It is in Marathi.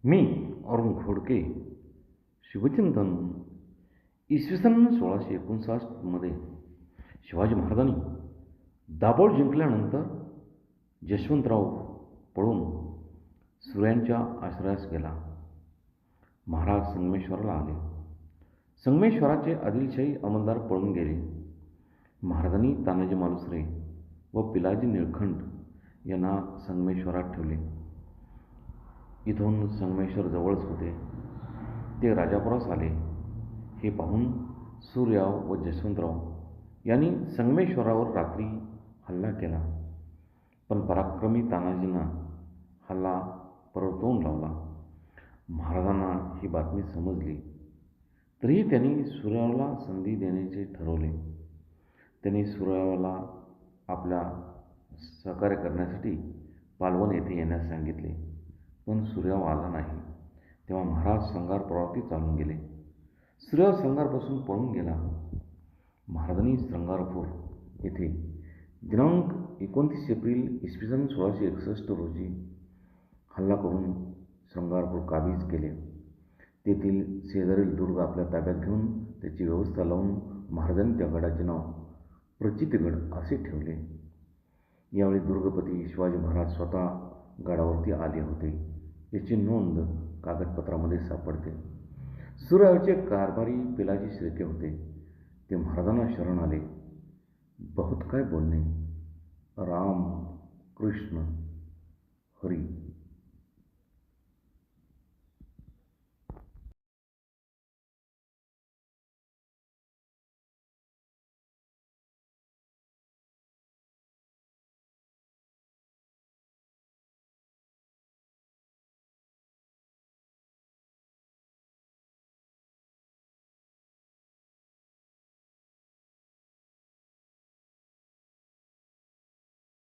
मी अरुण घोडके शुभचिंतन. इसवी सन 1659मध्ये शिवाजी महाराजांनी दाभोळ जिंकल्यानंतर यशवंतराव पळून सुर्यांच्या आश्रयास गेला. महाराज संगमेश्वराला आले. संगमेश्वराचे आदिलशाही अंमलदार पळून गेले. महाराजांनी तानाजी मालुसरे व पिलाजी निळकंठ यांना संगमेश्वरात ठेवले. इथून संगमेश्वर जवळच होते. ते राजापुरास आले. हे पाहून सूर्याव व यशवंतराव यांनी संगमेश्वरावर रात्री हल्ला केला, पण पराक्रमी तानाजींना हल्ला परतवून लावला. महाराजांना ही बातमी समजली, तरीही त्यांनी सूर्यावला संधी देण्याचे ठरवले. त्यांनी सूर्यावला आपल्या सहकार्य करण्यासाठी पालवण येथे येण्यास सांगितले, पण सूर्याव आला नाही. तेव्हा महाराज श्रंगारपुरावरती चालून गेले. सूर्याव श्रंगारपासून पळून गेला. महाराजांनी श्रंगारपूर येथे दिनांक 29 एप्रिल इसवी सन 1661 रोजी हल्ला करून श्रंगारपूर काबीज केले. तेथील शेजारील दुर्ग आपल्या ताब्यात घेऊन त्याची व्यवस्था लावून महाराजांनी त्या गडाचे नाव प्रचितगड असे ठेवले. यावेळी दुर्गपती शिवाजी महाराज स्वतः गडावरती आले होते, याची नोंद कागदपत्रामध्ये सापडते. सूर्यावचे कारभारी पिलाजी शिर्के होते. ते महाराजांना शरण आले. बहुत काय बोलणे. राम कृष्ण हरी.